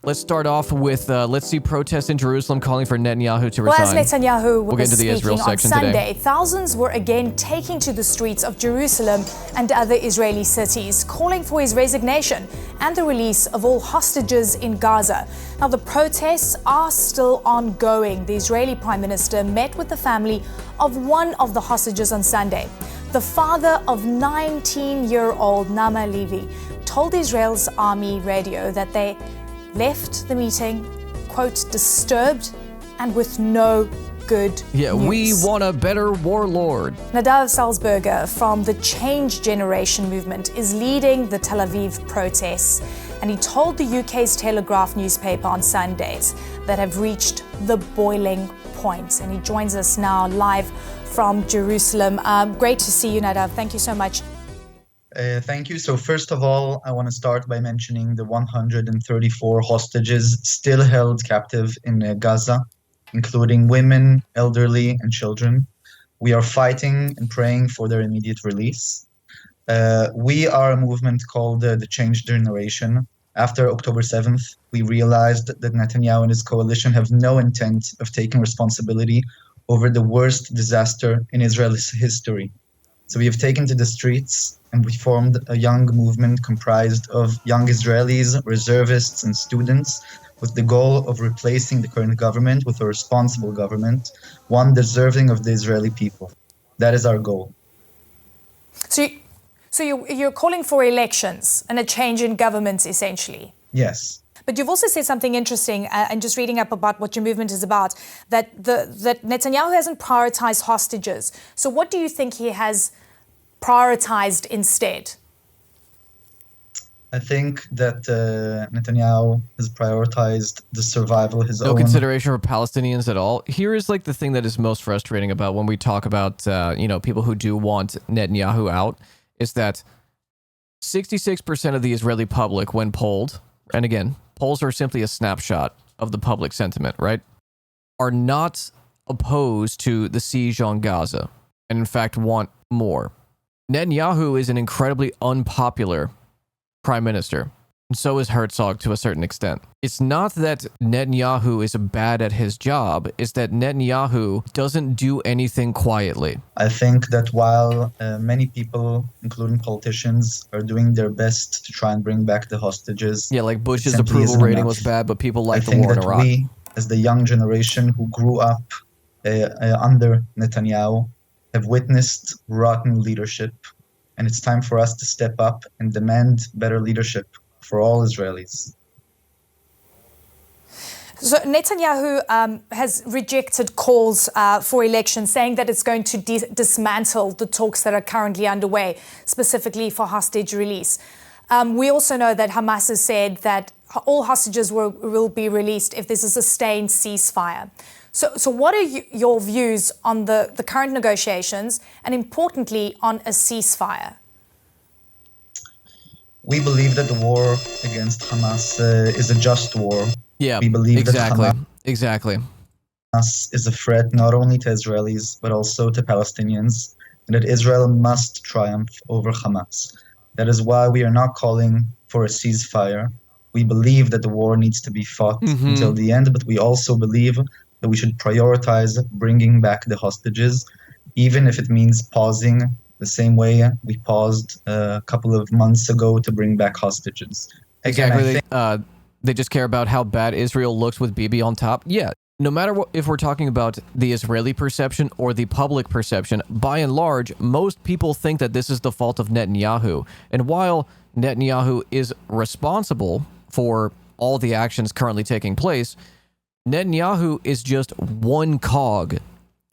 Let's start off with, let's see protests in Jerusalem calling for Netanyahu to resign. Well, as Netanyahu We'll get was into the Israel speaking on section Sunday, today. thousands were again taking to the streets of Jerusalem and other Israeli cities, calling for his resignation and the release of all hostages in Gaza. Now, the protests are still ongoing. The Israeli Prime Minister met with the family of one of the hostages on Sunday. The father of 19-year-old Nama Levy told Israel's army radio that they left the meeting, quote, disturbed and with no good news. We want a better warlord. Nadav Salzberger from the Change Generation movement is leading the Tel Aviv protests, and he told the UK's Telegraph newspaper on Sundays that have reached the boiling point. And he joins us now live from Jerusalem. Great to see you, Nadav. Thank you so much. Thank you. So first of all, I want to start by mentioning the 134 hostages still held captive in Gaza, including women, elderly, and children. We are fighting and praying for their immediate release. We are a movement called the Change Generation. After October 7th, we realized that Netanyahu and his coalition have no intent of taking responsibility over the worst disaster in Israel's history. So we have taken to the streets and we formed a young movement comprised of young Israelis, reservists, and students with the goal of replacing the current government with a responsible government, one deserving of the Israeli people. That is our goal. So you're calling for elections and a change in government, essentially? Yes. But you've also said something interesting, and just reading up about what your movement is about, that Netanyahu hasn't prioritized hostages. So what do you think he has prioritized instead? I think that Netanyahu has prioritized the survival of his own. No consideration for Palestinians at all. Here is like the thing that is most frustrating about when we talk about, people who do want Netanyahu out, is that 66% of the Israeli public, when polled, and again, polls are simply a snapshot of the public sentiment, right, are not opposed to the siege on Gaza, and in fact want more. Netanyahu is an incredibly unpopular prime minister, and so is Herzog to a certain extent. It's not that Netanyahu is bad at his job, it's that Netanyahu doesn't do anything quietly. I think that while many people, including politicians, are doing their best to try and bring back the hostages. Yeah, like Bush's approval rating was bad, but people like the war in Iraq. We, as the young generation who grew up under Netanyahu, have witnessed rotten leadership, and it's time for us to step up and demand better leadership for all Israelis. So Netanyahu has rejected calls for elections, saying that it's going to dismantle the talks that are currently underway, specifically for hostage release. We also know that Hamas has said that all hostages will be released if there's a sustained ceasefire. So what are your views on the current negotiations and, importantly, on a ceasefire? We believe that the war against Hamas is a just war. Yeah, we believe exactly. that Hamas is a threat not only to Israelis, but also to Palestinians, and that Israel must triumph over Hamas. That is why we are not calling for a ceasefire. We believe that the war needs to be fought until the end, but we also believe that we should prioritize bringing back the hostages, even if it means pausing the same way we paused a couple of months ago to bring back hostages. Again, exactly. They just care about how bad Israel looks with Bibi on top. Yeah, no matter what, if we're talking about the Israeli perception or the public perception, by and large, most people think that this is the fault of Netanyahu. And while Netanyahu is responsible for all the actions currently taking place, Netanyahu is just one cog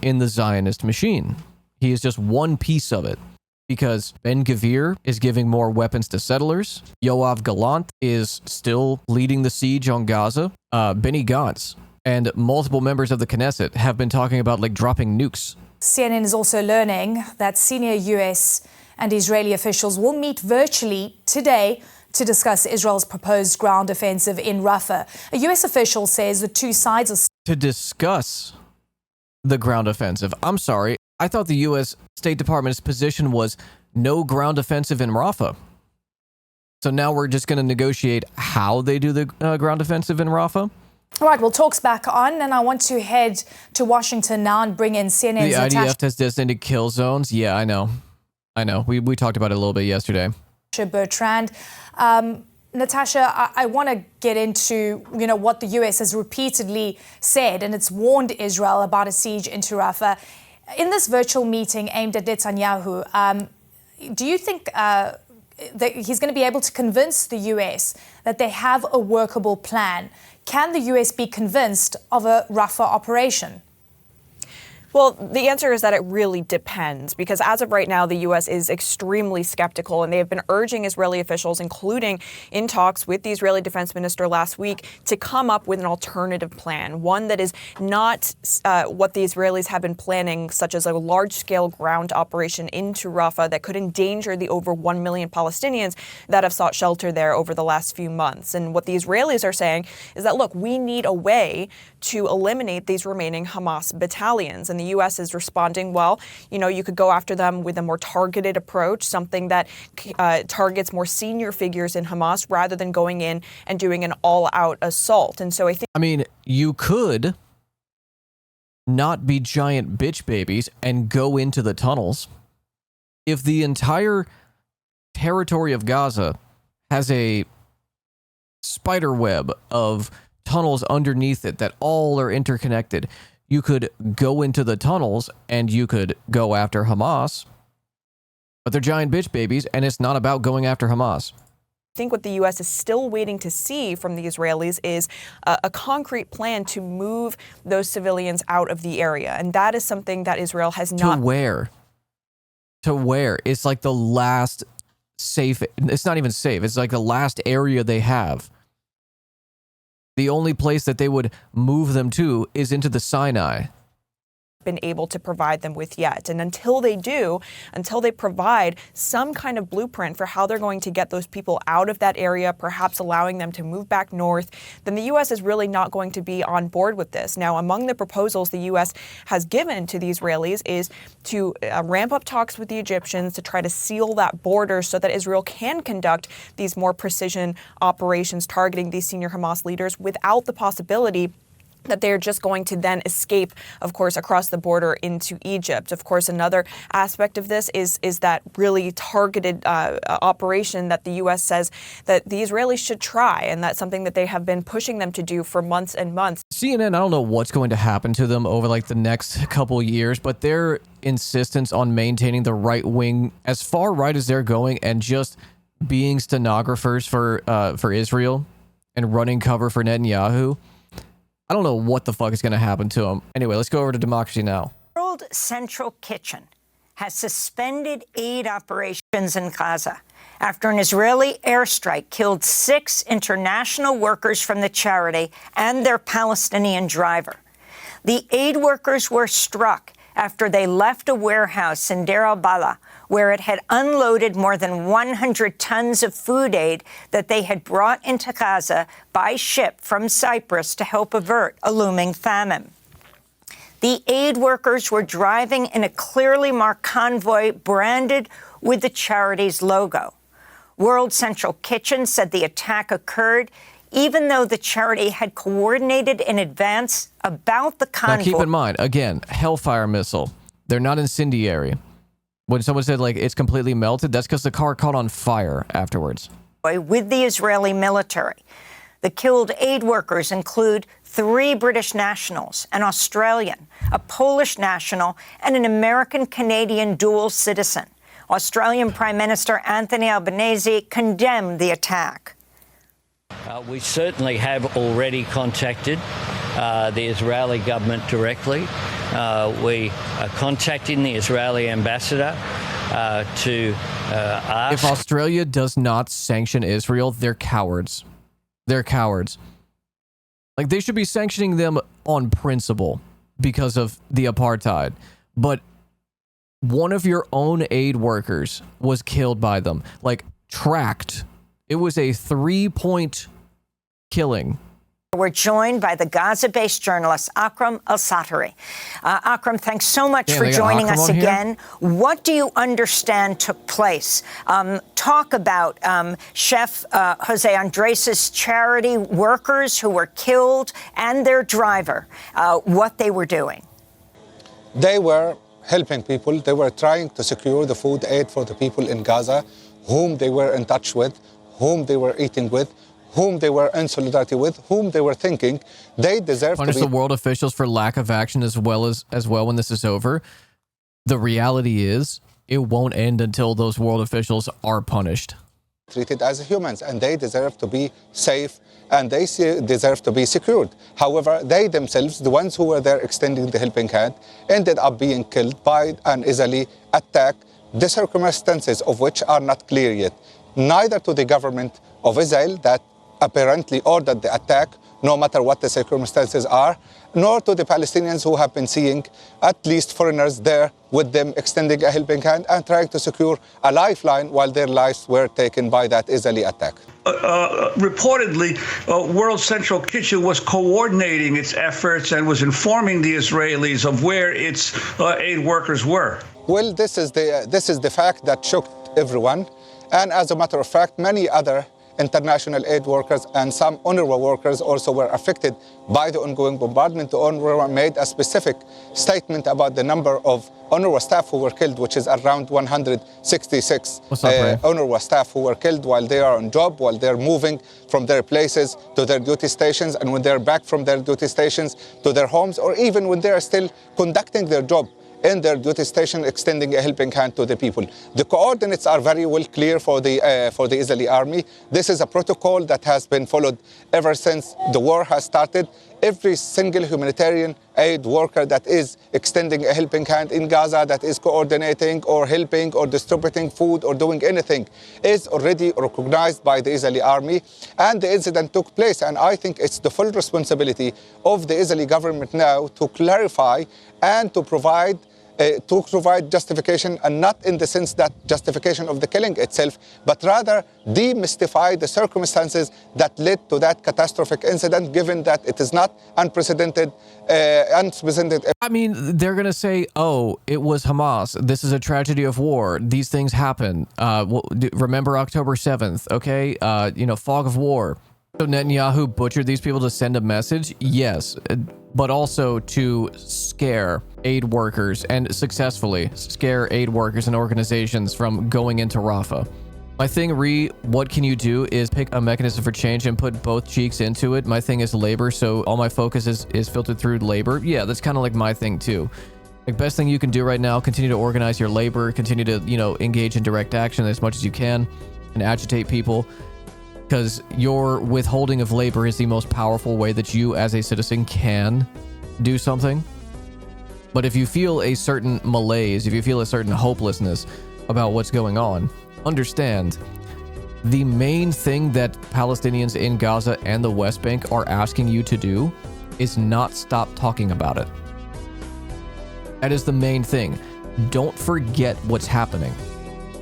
in the Zionist machine. He is just one piece of it, because Ben-Gvir is giving more weapons to settlers. Yoav Gallant is still leading the siege on Gaza. Benny Gantz and multiple members of the Knesset have been talking about dropping nukes. CNN is also learning that senior US and Israeli officials will meet virtually today to discuss Israel's proposed ground offensive in Rafah. A US official says the two sides are... To discuss the ground offensive. I'm sorry, I thought the US State Department's position was no ground offensive in Rafah. So now we're just going to negotiate how they do the ground offensive in Rafah? All right, well, talk's back on, and I want to head to Washington now and bring in CNN's The Natasha IDF has designated kill zones? Yeah, I know. We talked about it a little bit yesterday. Bertrand. Natasha, I want to get into, what the U.S. has repeatedly said, and it's warned Israel about a siege into Rafah. In this virtual meeting aimed at Netanyahu, do you think that he's going to be able to convince the U.S. that they have a workable plan? Can the U.S. be convinced of a Rafah operation? Well, the answer is that it really depends, because as of right now, the U.S. is extremely skeptical, and they have been urging Israeli officials, including in talks with the Israeli defense minister last week, to come up with an alternative plan, one that is not what the Israelis have been planning, such as a large-scale ground operation into Rafah that could endanger the over 1 million Palestinians that have sought shelter there over the last few months. And what the Israelis are saying is that, look, we need a way to eliminate these remaining Hamas battalions. And the U.S. is responding, well, you could go after them with a more targeted approach, something that targets more senior figures in Hamas rather than going in and doing an all-out assault. And so I think... you could not be giant bitch babies and go into the tunnels. If the entire territory of Gaza has a spider web of tunnels underneath it that all are interconnected, you could go into the tunnels and you could go after Hamas, but they're giant bitch babies, and it's not about going after Hamas. I think what the U.S. is still waiting to see from the Israelis is a concrete plan to move those civilians out of the area. And that is something that Israel has not... To where? It's like the last safe... It's not even safe. It's like the last area they have. The only place that they would move them to is into the Sinai. Been able to provide them with yet. And until they do, until they provide some kind of blueprint for how they're going to get those people out of that area, perhaps allowing them to move back north, then the U.S. is really not going to be on board with this. Now, among the proposals the U.S. has given to the Israelis is to ramp up talks with the Egyptians to try to seal that border so that Israel can conduct these more precision operations targeting these senior Hamas leaders without the possibility that they're just going to then escape, of course, across the border into Egypt. Of course, another aspect of this is that really targeted operation that the U.S. says that the Israelis should try, and that's something that they have been pushing them to do for months and months. CNN, I don't know what's going to happen to them over the next couple years, but their insistence on maintaining the right wing as far right as they're going and just being stenographers for Israel and running cover for Netanyahu, I don't know what the fuck is going to happen to them. Anyway, let's go over to Democracy Now! World Central Kitchen has suspended aid operations in Gaza after an Israeli airstrike killed 6 international workers from the charity and their Palestinian driver. The aid workers were struck after they left a warehouse in Deir al-Balah, where it had unloaded more than 100 tons of food aid that they had brought into Gaza by ship from Cyprus to help avert a looming famine. The aid workers were driving in a clearly marked convoy branded with the charity's logo. World Central Kitchen said the attack occurred even though the charity had coordinated in advance about the convoy. Now keep in mind, again, Hellfire missile. They're not incendiary. When someone said, it's completely melted, that's because the car caught on fire afterwards. With the Israeli military. The killed aid workers include 3 British nationals, an Australian, a Polish national, and an American-Canadian dual citizen. Australian Prime Minister Anthony Albanese condemned the attack. We certainly have already contacted the Israeli government directly. We are contacting the Israeli ambassador to ask. If Australia does not sanction Israel, they're cowards. They're cowards. They should be sanctioning them on principle because of the apartheid. But one of your own aid workers was killed by them. Tracked. It was a 3-point killing. We're joined by the Gaza-based journalist Akram al-Satari. Akram, thanks so much for joining us again. What do you understand took place? Talk about Chef Jose Andres' charity workers who were killed and their driver, what they were doing. They were helping people. They were trying to secure the food aid for the people in Gaza, whom they were in touch with, whom they were eating with, whom they were in solidarity with, whom they were thinking they deserve Punish to be... the world officials for lack of action as well when this is over. The reality is it won't end until those world officials are punished. Treated as humans, and they deserve to be safe, and they deserve to be secured. However, they themselves, the ones who were there extending the helping hand, ended up being killed by an Israeli attack, the circumstances of which are not clear yet. Neither to the government of Israel that apparently ordered the attack, no matter what the circumstances are, nor to the Palestinians who have been seeing at least foreigners there with them extending a helping hand and trying to secure a lifeline while their lives were taken by that Israeli attack. Reportedly, World Central Kitchen was coordinating its efforts and was informing the Israelis of where its aid workers were. Well, this is the fact that shocked everyone. And as a matter of fact, many other international aid workers and some UNRWA workers also were affected by the ongoing bombardment. The UNRWA made a specific statement about the number of UNRWA staff who were killed, which is around 166 UNRWA staff who were killed while they are on job, while they're moving from their places to their duty stations, and when they're back from their duty stations to their homes, or even when they are still conducting their job in their duty station, extending a helping hand to the people. The coordinates are very well clear for the Israeli army. This is a protocol that has been followed ever since the war has started. Every single humanitarian aid worker that is extending a helping hand in Gaza, that is coordinating or helping or distributing food or doing anything, is already recognized by the Israeli army. And the incident took place, and I think it's the full responsibility of the Israeli government now to clarify and to provide justification, and not in the sense that justification of the killing itself, but rather demystify the circumstances that led to that catastrophic incident, given that it is not unprecedented. I mean, they're going to say, oh, it was Hamas. This is a tragedy of war. These things happen. Remember October 7th, okay? Fog of war. So Netanyahu butchered these people to send a message? Yes, but also to scare aid workers and successfully scare aid workers and organizations from going into Rafah. My thing, what can you do is pick a mechanism for change and put both cheeks into it. My thing is labor, so all my focus is filtered through labor. Yeah, that's kind of like my thing too. The best thing you can do right now, continue to organize your labor, continue to, engage in direct action as much as you can and agitate people. Because your withholding of labor is the most powerful way that you as a citizen can do something. But if you feel a certain malaise, if you feel a certain hopelessness about what's going on, understand the main thing that Palestinians in Gaza and the West Bank are asking you to do is not stop talking about it. That is the main thing. Don't forget what's happening.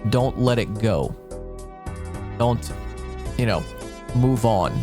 Don't let it go. Don't move on.